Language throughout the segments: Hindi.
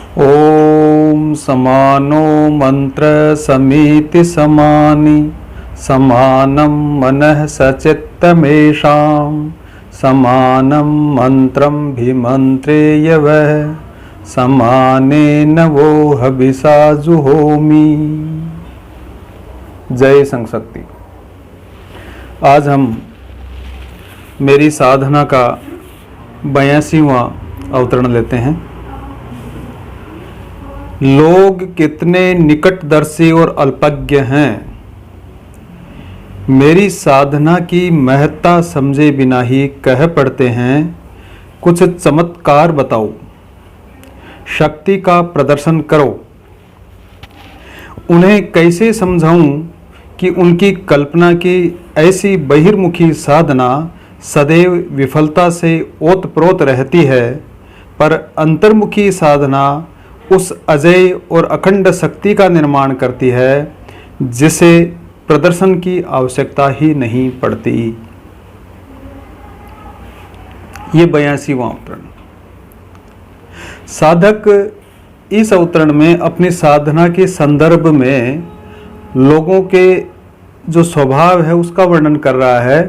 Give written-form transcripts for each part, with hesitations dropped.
ओम समानो मंत्र समीति समानि समानं मनः सचित्तमेषां समानं मंत्रं भिमंत्रेय वः समानेन वो हविषा जुहोमि। जय संशक्ति। आज हम मेरी साधना का 82वां अवतरण लेते हैं। लोग कितने निकटदर्शी और अल्पज्ञ हैं, मेरी साधना की महत्ता समझे बिना ही कह पड़ते हैं कुछ चमत्कार बताओ, शक्ति का प्रदर्शन करो। उन्हें कैसे समझाऊं कि उनकी कल्पना की ऐसी बहिर्मुखी साधना सदैव विफलता से ओतप्रोत रहती है, पर अंतर्मुखी साधना उस अजय और अखंड शक्ति का निर्माण करती है जिसे प्रदर्शन की आवश्यकता ही नहीं पड़ती। ये 82वां अवतरण। साधक इस अवतरण में अपनी साधना के संदर्भ में लोगों के जो स्वभाव है उसका वर्णन कर रहा है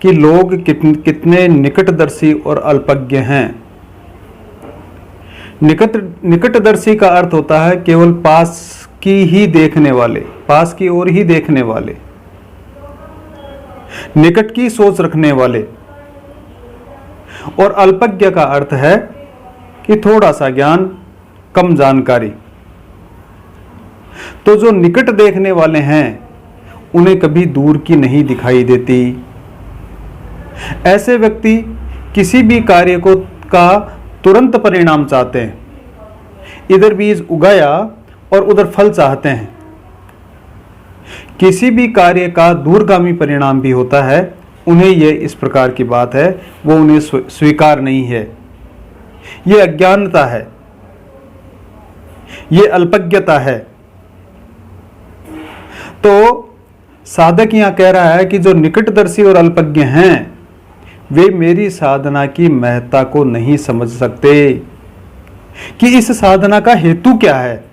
कि लोग कितने निकटदर्शी और अल्पज्ञ हैं। निकटदर्शी का अर्थ होता है केवल पास की ही देखने वाले, पास की ओर ही देखने वाले, निकट की सोच रखने वाले। और अल्पज्ञ का अर्थ है कि थोड़ा सा ज्ञान, कम जानकारी। तो जो निकट देखने वाले हैं उन्हें कभी दूर की नहीं दिखाई देती। ऐसे व्यक्ति किसी भी कार्य का तुरंत परिणाम चाहते हैं, इधर बीज उगाया और उधर फल चाहते हैं। किसी भी कार्य का दूरगामी परिणाम भी होता है, उन्हें यह इस प्रकार की बात है, वो उन्हें स्वीकार नहीं है। यह अज्ञानता है, यह अल्पज्ञता है। तो साधक यहां कह रहा है कि जो निकटदर्शी और अल्पज्ञ हैं वे मेरी साधना की महत्ता को नहीं समझ सकते कि इस साधना का हेतु क्या है,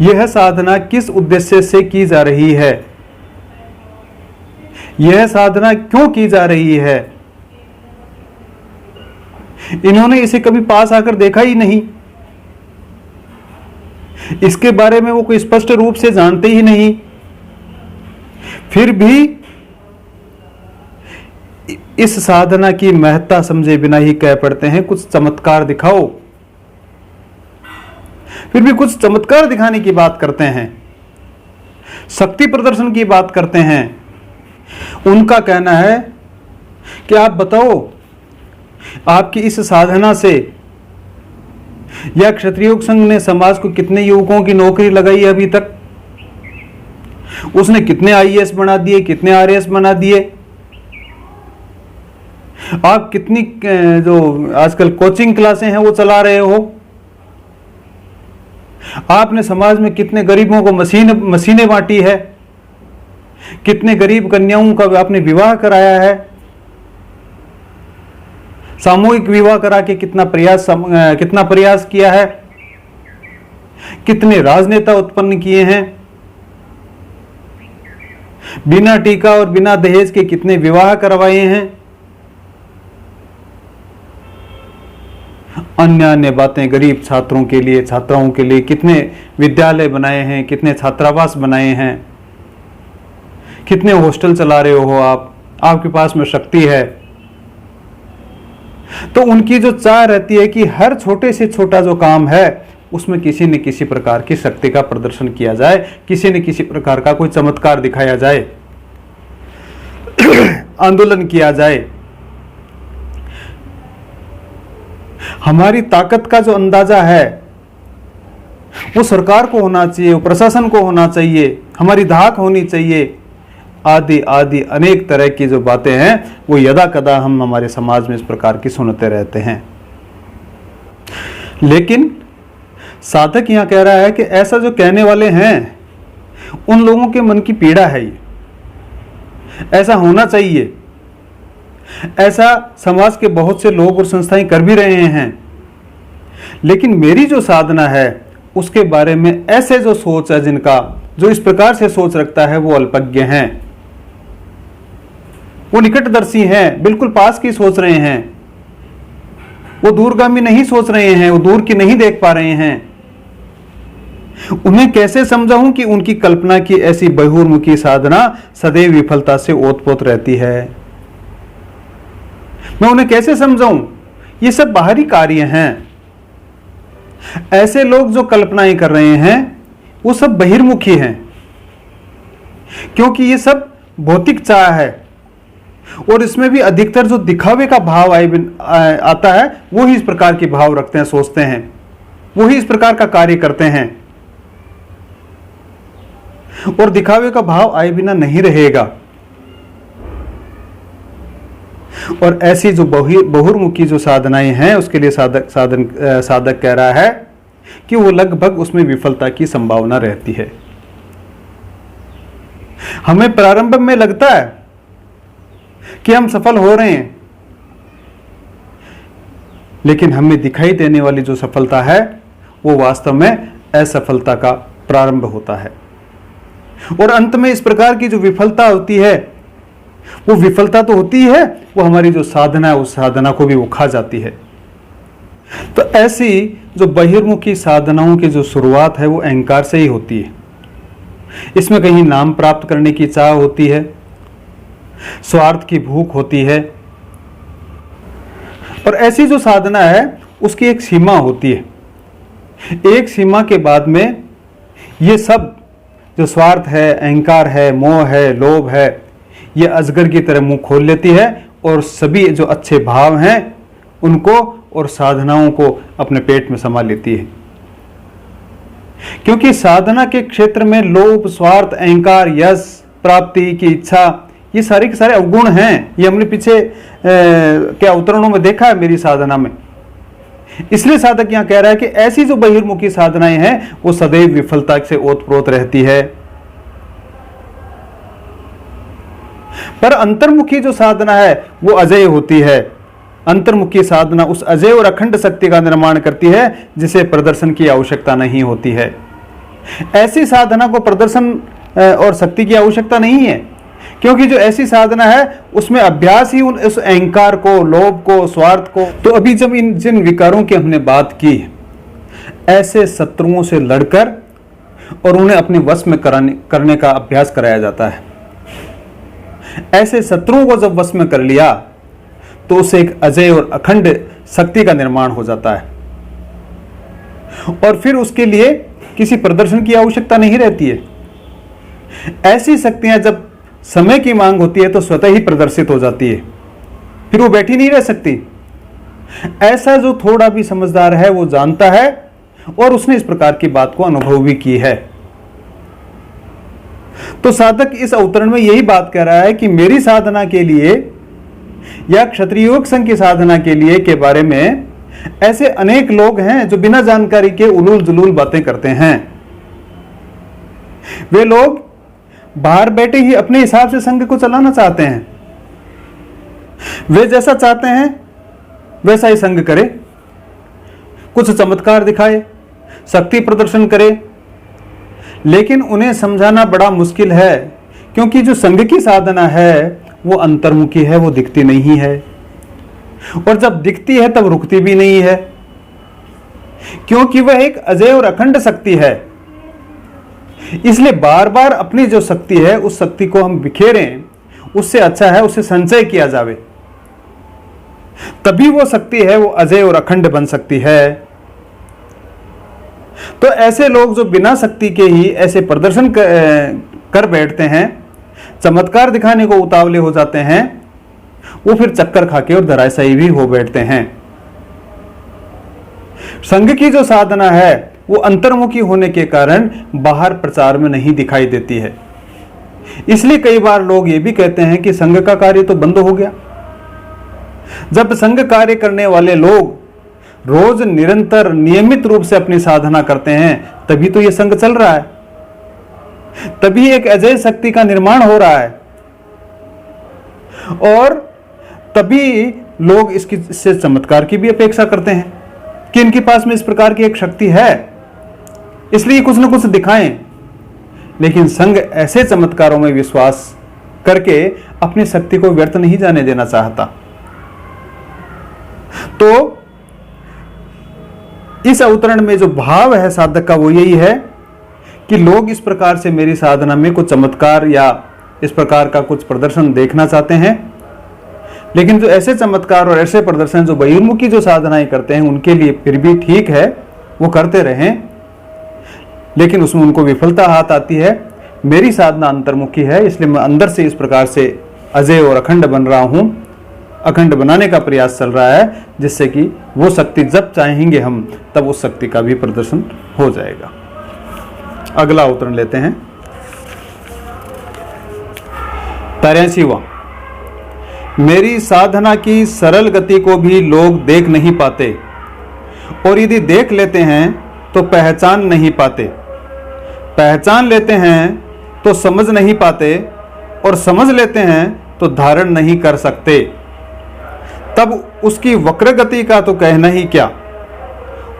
यह साधना किस उद्देश्य से की जा रही है, यह साधना क्यों की जा रही है। इन्होंने इसे कभी पास आकर देखा ही नहीं, इसके बारे में वो कोई स्पष्ट रूप से जानते ही नहीं, फिर भी इस साधना की महत्ता समझे बिना ही कह पड़ते हैं कुछ चमत्कार दिखाओ। फिर भी कुछ चमत्कार दिखाने की बात करते हैं, शक्ति प्रदर्शन की बात करते हैं। उनका कहना है कि आप बताओ, आपकी इस साधना से या क्षत्रिय संघ ने समाज को कितने युवकों की नौकरी लगाई है अभी तक, उसने कितने आईएएस बना दिए, कितने आरएएस बना दिए। आप कितनी जो आजकल कोचिंग क्लासें हैं वो चला रहे हो। आपने समाज में कितने गरीबों को मशीनें बांटी है, कितने गरीब कन्याओं का आपने विवाह कराया है, सामूहिक विवाह करा के कितना प्रयास किया है, कितने राजनेता उत्पन्न किए हैं, बिना टीका और बिना दहेज के कितने विवाह करवाए हैं। अन्य बातें, गरीब छात्रों के लिए, छात्राओं के लिए कितने विद्यालय बनाए हैं, कितने छात्रावास बनाए हैं, कितने हॉस्टल चला रहे हो आप, आपके पास में शक्ति है। तो उनकी जो चाह रहती है कि हर छोटे से छोटा जो काम है उसमें किसी न किसी प्रकार की शक्ति का प्रदर्शन किया जाए, किसी न किसी प्रकार का कोई चमत्कार दिखाया जाए, आंदोलन किया जाए। हमारी ताकत का जो अंदाजा है वो सरकार को होना चाहिए, वो प्रशासन को होना चाहिए, हमारी धाक होनी चाहिए, आदि आदि अनेक तरह की जो बातें हैं वो यदा कदा हम हमारे समाज में इस प्रकार की सुनते रहते हैं। लेकिन साधक यहां कह रहा है कि ऐसा जो कहने वाले हैं उन लोगों के मन की पीड़ा है, ये ऐसा होना चाहिए। ऐसा समाज के बहुत से लोग और संस्थाएं कर भी रहे हैं, लेकिन मेरी जो साधना है उसके बारे में ऐसे जो सोच है, जिनका जो इस प्रकार से सोच रखता है, वो अल्पज्ञ हैं, वो निकटदर्शी हैं, बिल्कुल पास की सोच रहे हैं, वो दूरगामी नहीं सोच रहे हैं, वो दूर की नहीं देख पा रहे हैं। उन्हें कैसे समझाऊं कि उनकी कल्पना की ऐसी बहिर्मुखी साधना सदैव विफलता से ओतप्रोत रहती है? मैं उन्हें कैसे समझाऊं? ये सब बाहरी कार्य हैं। ऐसे लोग जो कल्पनाएं कर रहे हैं वो सब बहिर्मुखी हैं, क्योंकि ये सब भौतिक चाह है, और इसमें भी अधिकतर जो दिखावे का भाव आता है, वो ही इस प्रकार के भाव रखते हैं, सोचते हैं, वो ही इस प्रकार का कार्य करते हैं, और दिखावे का भाव आए बिना नहीं रहेगा। और ऐसी जो बहुर्मुखी जो साधनाएं हैं, उसके लिए साधक कह रहा है कि वो लगभग उसमें विफलता की संभावना रहती है। हमें प्रारंभ में लगता है कि हम सफल हो रहे हैं, लेकिन हमें दिखाई देने वाली जो सफलता है वो वास्तव में असफलता का प्रारंभ होता है। और अंत में इस प्रकार की जो विफलता होती है, वो विफलता तो होती है, वो हमारी जो साधना है उस साधना को भी वो खा जाती है। तो ऐसी जो बहिर्मुखी साधनाओं की जो शुरुआत है वो अहंकार से ही होती है। इसमें कहीं नाम प्राप्त करने की चाह होती है, स्वार्थ की भूख होती है, और ऐसी जो साधना है उसकी एक सीमा होती है। एक सीमा के बाद में ये सब जो स्वार्थ है, अहंकार है, मोह है, लोभ है, ये अजगर की तरह मुंह खोल लेती है, और सभी जो अच्छे भाव हैं उनको और साधनाओं को अपने पेट में समा लेती है। क्योंकि साधना के क्षेत्र में लोभ, स्वार्थ, अहंकार, यश प्राप्ति की इच्छा, ये सारे के सारे अवगुण हैं। ये हमने पीछे क्या अवतरणों में देखा है मेरी साधना में। इसलिए साधक यहां कह रहा है कि ऐसी जो बहिर्मुखी साधनाएं हैं वो सदैव विफलता से ओतप्रोत रहती है। पर अंतर्मुखी जो साधना है वो अजय होती है। अंतर्मुखी साधना उस अजय और अखंड शक्ति का निर्माण करती है जिसे प्रदर्शन की आवश्यकता नहीं होती है। ऐसी साधना को प्रदर्शन और शक्ति की आवश्यकता नहीं है, क्योंकि जो ऐसी साधना है उसमें अभ्यास ही उस अहंकार को, लोभ को, स्वार्थ को। तो अभी जब इन जिन विकारों की हमने बात की, ऐसे शत्रुओं से लड़कर और उन्हें अपने वश में करने का अभ्यास कराया जाता है। ऐसे शत्रुओं को जब वश में कर लिया तो उसे एक अजय और अखंड शक्ति का निर्माण हो जाता है, और फिर उसके लिए किसी प्रदर्शन की आवश्यकता नहीं रहती है। ऐसी शक्तियां जब समय की मांग होती है तो स्वतः ही प्रदर्शित हो जाती है, फिर वो बैठी नहीं रह सकती। ऐसा जो थोड़ा भी समझदार है वो जानता है, और उसने इस प्रकार की बात को अनुभव भी की है। तो साधक इस अवतरण में यही बात कह रहा है कि मेरी साधना के लिए या क्षत्रिय योग संघ की साधना के लिए के बारे में ऐसे अनेक लोग हैं जो बिना जानकारी के उलूल जुलूल बातें करते हैं। वे लोग बाहर बैठे ही अपने हिसाब से संघ को चलाना चाहते हैं। वे जैसा चाहते हैं वैसा ही संघ करे, कुछ चमत्कार दिखाए, शक्ति प्रदर्शन करे, लेकिन उन्हें समझाना बड़ा मुश्किल है, क्योंकि जो संघ की साधना है वो अंतर्मुखी है, वो दिखती नहीं है, और जब दिखती है तब रुकती भी नहीं है, क्योंकि वह एक अजय और अखंड शक्ति है। इसलिए बार बार अपनी जो शक्ति है उस शक्ति को हम बिखेरें, उससे अच्छा है उसे संचय किया जावे, तभी वो शक्ति है वो अजय और अखंड बन सकती है। तो ऐसे लोग जो बिना शक्ति के ही ऐसे प्रदर्शन कर बैठते हैं, चमत्कार दिखाने को उतावले हो जाते हैं, वो फिर चक्कर खाके और धराशायी भी हो बैठते हैं। संघ की जो साधना है वो अंतर्मुखी होने के कारण बाहर प्रचार में नहीं दिखाई देती है। इसलिए कई बार लोग ये भी कहते हैं कि संघ का कार्य तो बंद हो गया। जब संघ कार्य करने वाले लोग रोज निरंतर नियमित रूप से अपनी साधना करते हैं, तभी तो ये संघ चल रहा है, तभी एक अजय शक्ति का निर्माण हो रहा है, और तभी लोग इससे चमत्कार की भी अपेक्षा करते हैं कि इनके पास में इस प्रकार की एक शक्ति है, इसलिए कुछ न कुछ दिखाएं। लेकिन संघ ऐसे चमत्कारों में विश्वास करके अपनी शक्ति को व्यर्थ नहीं जाने देना चाहता। तो इस अवतरण में जो भाव है साधक का वो यही है कि लोग इस प्रकार से मेरी साधना में कुछ चमत्कार या इस प्रकार का कुछ प्रदर्शन देखना चाहते हैं, लेकिन जो ऐसे चमत्कार और ऐसे प्रदर्शन जो बहिर्मुखी जो साधनाएं करते हैं उनके लिए फिर भी ठीक है, वो करते रहें, लेकिन उसमें उनको विफलता हाथ आती है। मेरी साधना अंतर्मुखी है, इसलिए मैं अंदर से इस प्रकार से अजय और अखंड बन रहा हूं, अखंड बनाने का प्रयास चल रहा है, जिससे कि वो शक्ति जब चाहेंगे हम तब उस शक्ति का भी प्रदर्शन हो जाएगा। अगला अवतरण लेते हैं 83वां। मेरी साधना की सरल गति को भी लोग देख नहीं पाते, और यदि देख लेते हैं तो पहचान नहीं पाते, पहचान लेते हैं तो समझ नहीं पाते, और समझ लेते हैं तो धारण नहीं कर सकते। तब उसकी वक्र गति का तो कहना ही क्या।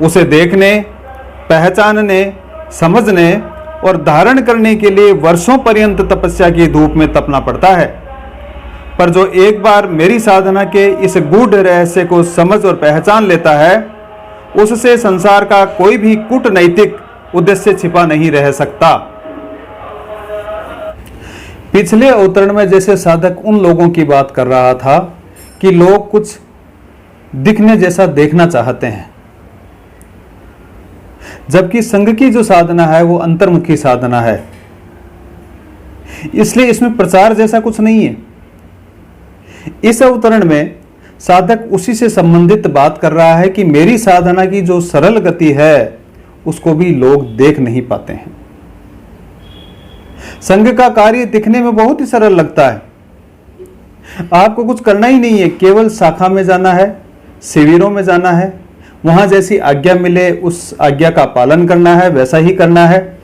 उसे देखने, पहचानने, समझने और धारण करने के लिए वर्षों पर्यंत तपस्या की धूप में तपना पड़ता है। पर जो एक बार मेरी साधना के इस गूढ़ रहस्य को समझ और पहचान लेता है, उससे संसार का कोई भी कूटनैतिक उद्देश्य छिपा नहीं रह सकता। पिछले अवतरण में जैसे साधक उन लोगों की बात कर रहा था कि लोग कुछ दिखने जैसा देखना चाहते हैं, जबकि संघ की जो साधना है वो अंतर्मुखी साधना है, इसलिए इसमें प्रचार जैसा कुछ नहीं है। इस अवतरण में साधक उसी से संबंधित बात कर रहा है कि मेरी साधना की जो सरल गति है उसको भी लोग देख नहीं पाते हैं। संघ का कार्य दिखने में बहुत ही सरल लगता है, आपको कुछ करना ही नहीं है, केवल शाखा में जाना है, शिविरों में जाना है, वहां जैसी आज्ञा मिले उस आज्ञा का पालन करना है, वैसा ही करना है।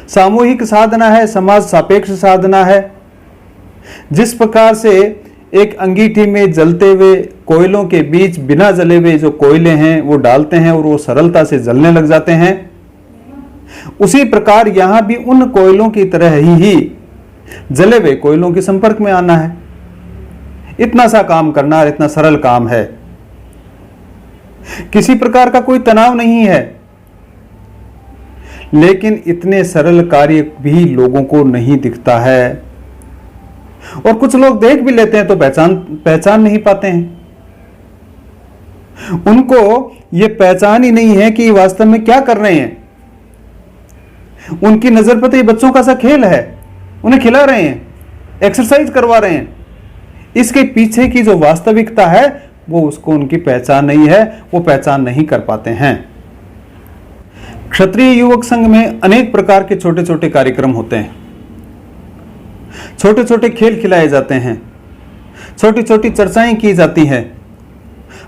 सामूहिक साधना है, समाज सापेक्ष साधना है। जिस प्रकार से एक अंगीठी में जलते हुए कोयलों के बीच बिना जले हुए जो कोयले हैं वो डालते हैं और वो सरलता से जलने लग जाते हैं, उसी प्रकार यहां भी उन कोयलों की तरह ही जले हुए कोयलों के संपर्क में आना है। इतना सा काम करना, इतना सरल काम है, किसी प्रकार का कोई तनाव नहीं है। लेकिन इतने सरल कार्य भी लोगों को नहीं दिखता है, और कुछ लोग देख भी लेते हैं तो पहचान नहीं पाते हैं। उनको यह पहचान ही नहीं है कि वास्तव में क्या कर रहे हैं। उनकी नजर पर तो ये बच्चों का सा खेल है, उन्हें खिला रहे हैं, एक्सरसाइज करवा रहे हैं। इसके पीछे की जो वास्तविकता है वो उसको उनकी पहचान नहीं है, वो पहचान नहीं कर पाते हैं। क्षत्रिय युवक संघ में अनेक प्रकार के छोटे छोटे कार्यक्रम होते हैं, छोटे छोटे खेल खिलाए जाते हैं, छोटी छोटी चर्चाएं की जाती हैं,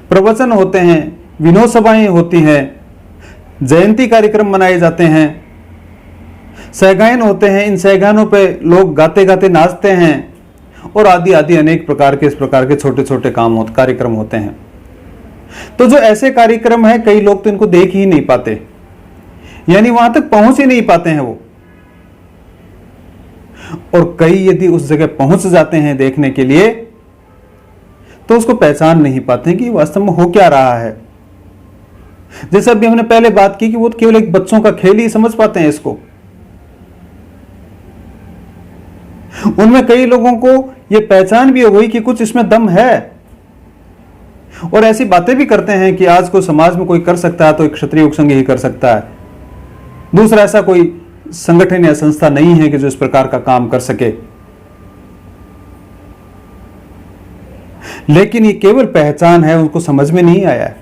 प्रवचन होते हैं, विनोद सभाएं होती हैं, जयंती कार्यक्रम मनाए जाते हैं, सहगायन होते हैं। इन सहगायनों पे लोग गाते गाते नाचते हैं और आदि आदि अनेक प्रकार के इस प्रकार के छोटे छोटे कार्यक्रम होते हैं। तो जो ऐसे कार्यक्रम है कई लोग तो इनको देख ही नहीं पाते, यानी वहां तक पहुंच ही नहीं पाते हैं वो। और कई यदि उस जगह पहुंच जाते हैं देखने के लिए तो उसको पहचान नहीं पाते हैं कि वास्तव में हो क्या रहा है। जैसे अभी हमने पहले बात की कि वो केवल एक बच्चों का खेल ही समझ पाते हैं इसको। उनमें कई लोगों को यह पहचान भी हो गई कि कुछ इसमें दम है, और ऐसी बातें भी करते हैं कि आज को समाज में कोई कर सकता है तो एक क्षत्रिय युवक संघ ही कर सकता है, दूसरा ऐसा कोई संगठन या संस्था नहीं है कि जो इस प्रकार का काम कर सके। लेकिन ये केवल पहचान है, उनको समझ में नहीं आया है।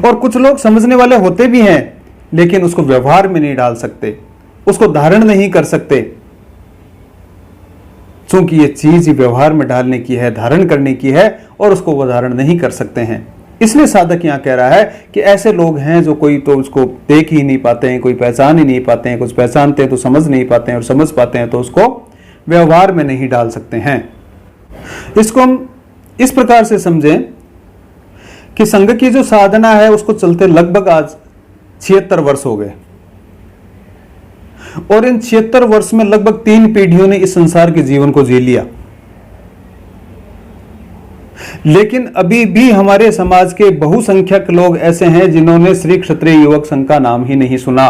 और कुछ लोग समझने वाले होते भी हैं लेकिन उसको व्यवहार में नहीं डाल सकते, उसको धारण नहीं कर सकते, क्योंकि ये चीज व्यवहार में डालने की है, धारण करने की है, और उसको वो धारण नहीं कर सकते हैं। इसलिए साधक यहां कह रहा है कि ऐसे लोग हैं जो कोई तो उसको देख ही नहीं पाते हैं, कोई पहचान ही नहीं पाते हैं, कुछ पहचानते हैं तो समझ नहीं पाते हैं, और समझ पाते हैं तो उसको व्यवहार में नहीं डाल सकते हैं। इसको हम इस प्रकार से समझें कि संघ की जो साधना है उसको चलते लगभग आज 76 वर्ष हो गए, और इन 76 वर्ष में लगभग 3 पीढ़ियों ने इस संसार के जीवन को जी लिया। लेकिन अभी भी हमारे समाज के बहुसंख्यक लोग ऐसे हैं जिन्होंने श्री क्षत्रिय युवक संघ का नाम ही नहीं सुना।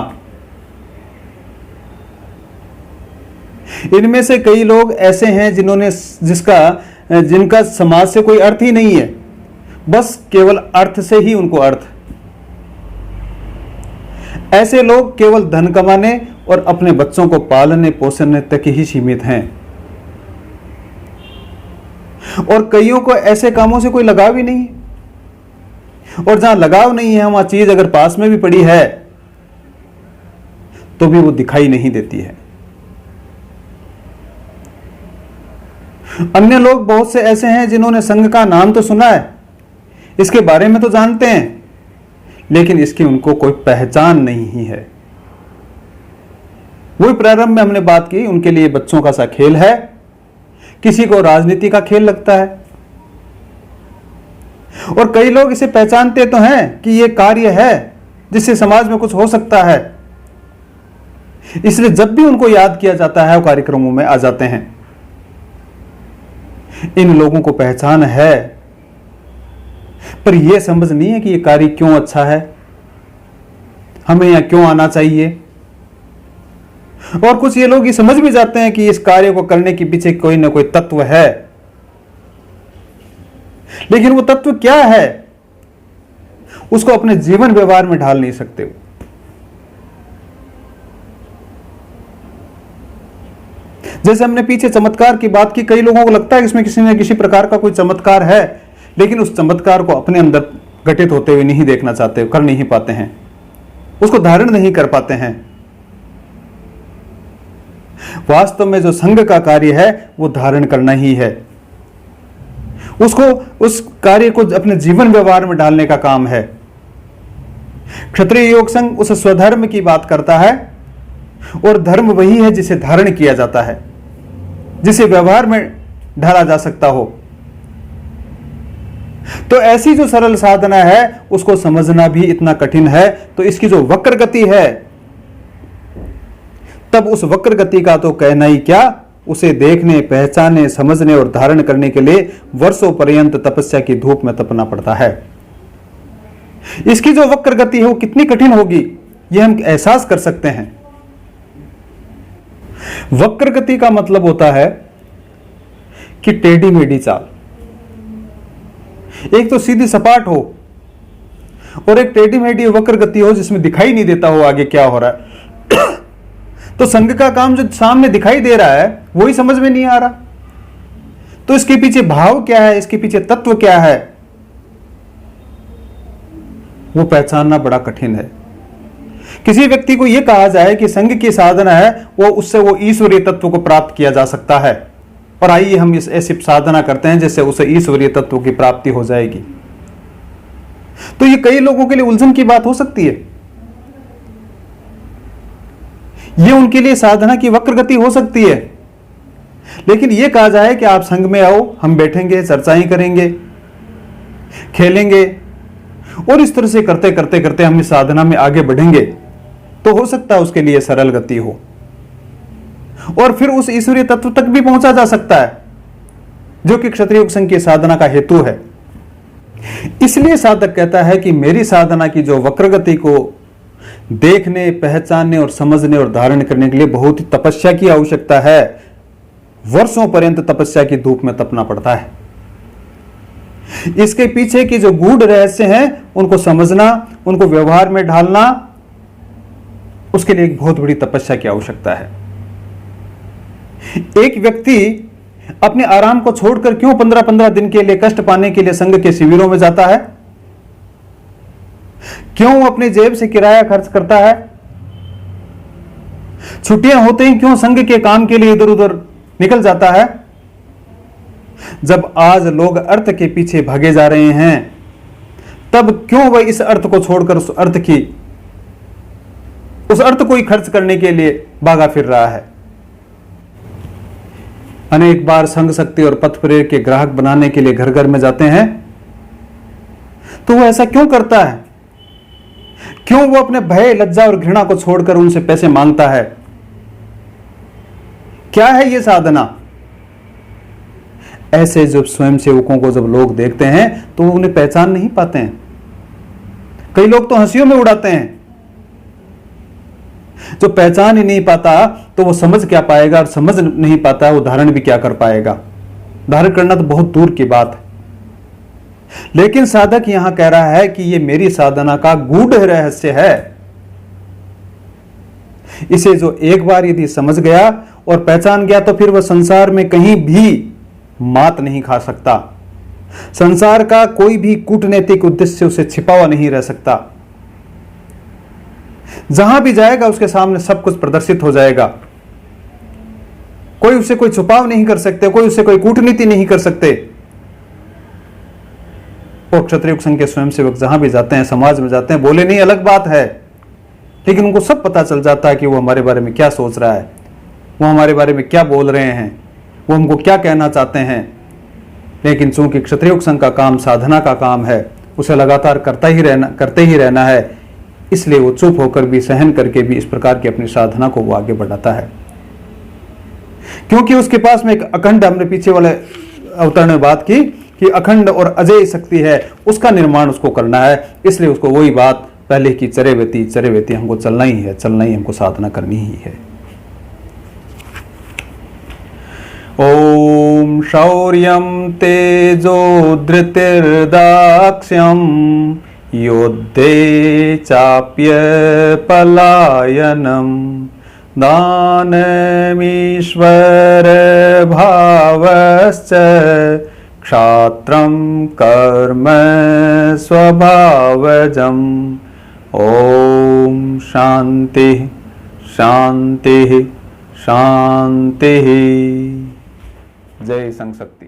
इनमें से कई लोग ऐसे हैं जिनका समाज से कोई अर्थ ही नहीं है, बस केवल अर्थ से ही उनको अर्थ। ऐसे लोग केवल धन कमाने और अपने बच्चों को पालने पोसने तक ही सीमित हैं, और कईयों को ऐसे कामों से कोई लगाव ही नहीं है। और जहां लगाव नहीं है, वहां चीज अगर पास में भी पड़ी है तो भी वो दिखाई नहीं देती है। अन्य लोग बहुत से ऐसे हैं जिन्होंने संघ का नाम तो सुना है, इसके बारे में तो जानते हैं, लेकिन इसकी उनको कोई पहचान नहीं है। वही प्रारंभ में हमने बात की, उनके लिए बच्चों का सा खेल है, किसी को राजनीति का खेल लगता है, और कई लोग इसे पहचानते तो हैं कि यह कार्य है जिससे समाज में कुछ हो सकता है, इसलिए जब भी उनको याद किया जाता है वो कार्यक्रमों में आ जाते हैं। इन लोगों को पहचान है, पर यह समझ नहीं है कि यह कार्य क्यों अच्छा है, हमें यहां क्यों आना चाहिए। और कुछ ये लोग ये समझ भी जाते हैं कि इस कार्य को करने के पीछे कोई ना कोई तत्व है, लेकिन वो तत्व क्या है उसको अपने जीवन व्यवहार में ढाल नहीं सकते। जैसे हमने पीछे चमत्कार की बात की, कई लोगों को लगता है कि इसमें किसी न किसी प्रकार का कोई चमत्कार है, लेकिन उस चमत्कार को अपने अंदर घटित होते हुए नहीं देखना चाहते, कर नहीं पाते हैं, उसको धारण नहीं कर पाते हैं। वास्तव में जो संघ का कार्य है वो धारण करना ही है, उसको उस कार्य को अपने जीवन व्यवहार में डालने का काम है। क्षत्रिय योग संघ उस स्वधर्म की बात करता है, और धर्म वही है जिसे धारण किया जाता है, जिसे व्यवहार में ढाला जा सकता हो। तो ऐसी जो सरल साधना है उसको समझना भी इतना कठिन है, तो इसकी जो वक्र गति है, तब उस वक्र गति का तो कहना ही क्या, उसे देखने, पहचानने, समझने और धारण करने के लिए वर्षों पर्यंत तपस्या की धूप में तपना पड़ता है। इसकी जो वक्र गति है वो कितनी कठिन होगी यह हम एहसास कर सकते हैं। वक्र गति का मतलब होता है कि टेढ़ी मेढ़ी चाल, एक तो सीधी सपाट हो और एक टेढ़ी मेढ़ी वक्र गति हो जिसमें दिखाई नहीं देता हो आगे क्या हो रहा है। तो संघ का काम जो सामने दिखाई दे रहा है वही समझ में नहीं आ रहा, तो इसके पीछे भाव क्या है, इसके पीछे तत्व क्या है, वो पहचानना बड़ा कठिन है। किसी व्यक्ति को यह कहा जाए कि संघ की साधना है वो उससे वो ईश्वरीय तत्व को प्राप्त किया जा सकता है, और आइए हम इस ऐसी साधना करते हैं जिससे उसे ईश्वरीय तत्व की प्राप्ति हो जाएगी, तो ये कई लोगों के लिए उलझन की बात हो सकती है। ये उनके लिए साधना की वक्र गति हो सकती है। लेकिन यह कहा जाए कि आप संघ में आओ, हम बैठेंगे, चर्चाएं करेंगे, खेलेंगे, और इस तरह से करते करते करते हम इस साधना में आगे बढ़ेंगे, तो हो सकता है उसके लिए सरल गति हो, और फिर उस ईश्वरीय तत्व तक भी पहुंचा जा सकता है जो कि क्षत्रिय योग संघ की साधना का हेतु है। इसलिए साधक कहता है कि मेरी साधना की जो वक्र गति को देखने, पहचानने और समझने और धारण करने के लिए बहुत ही तपस्या की आवश्यकता है। वर्षों पर्यंत तपस्या की धूप में तपना पड़ता है। इसके पीछे की जो गूढ़ रहस्य हैं उनको समझना, उनको व्यवहार में ढालना, उसके लिए एक बहुत बड़ी तपस्या की आवश्यकता है। एक व्यक्ति अपने आराम को छोड़कर क्यों 15-15 दिन के लिए कष्ट पाने के लिए संघ के शिविरों में जाता है? क्यों अपनी जेब से किराया खर्च करता है? छुट्टियां होते ही क्यों संघ के काम के लिए इधर उधर निकल जाता है? जब आज लोग अर्थ के पीछे भागे जा रहे हैं, तब क्यों वह इस अर्थ को छोड़कर उस अर्थ को ही खर्च करने के लिए भागा फिर रहा है? अनेक बार संघ शक्ति और पथ प्रेरक के ग्राहक बनाने के लिए घर घर में जाते हैं, तो वो ऐसा क्यों करता है? क्यों वो अपने भय, लज्जा और घृणा को छोड़कर उनसे पैसे मांगता है? क्या है ये साधना? ऐसे जब स्वयं सेवकों को जब लोग देखते हैं तो उन्हें पहचान नहीं पाते हैं। कई लोग तो हंसियों में उड़ाते हैं। जो पहचान ही नहीं पाता तो वो समझ क्या पाएगा, और समझ नहीं पाता वो धारण भी क्या कर पाएगा। धारण करना तो बहुत दूर की बात है। लेकिन साधक यहां कह रहा है कि ये मेरी साधना का गूढ़ रहस्य है। इसे जो एक बार यदि समझ गया और पहचान गया तो फिर वह संसार में कहीं भी मात नहीं खा सकता। संसार का कोई भी कूटनीतिक उद्देश्य उसे छिपा हुआ नहीं रह सकता। जहां भी जाएगा उसके सामने सब कुछ प्रदर्शित हो जाएगा। कोई उससे कोई छुपाव नहीं कर सकते, कोई उससे कोई कूटनीति नहीं कर सकते। और क्षत्रिय संघ के स्वयंसेवक जहां भी जाते हैं, समाज में जाते हैं, बोले नहीं अलग बात है, लेकिन उनको सब पता चल जाता है कि वो हमारे बारे में क्या सोच रहा है, वो हमारे बारे में क्या बोल रहे हैं, वो हमको क्या कहना चाहते हैं। लेकिन चूंकि क्षत्रिय संघ का काम साधना का काम है, उसे लगातार करते ही रहना है, इसलिए वो चुप होकर भी, सहन करके भी इस प्रकार की अपनी साधना को वो आगे बढ़ाता है। क्योंकि उसके पास में एक अखंड, हमने पीछे वाले अवतरण में बात की कि अखंड और अजय शक्ति है, उसका निर्माण उसको करना है। इसलिए उसको वही बात पहले की चरेवेती हमको चलना ही है, चलना ही हमको साधना करनी ही है। ओम शौर्यं तेजो धृतिर्दाक्ष्यं योद्धे चाप्य पलायनम दानमीश्वर भावश्च क्षात्रं कर्म स्वभावजम्। ओम शांति शांति शांति। जय संघ शक्ति।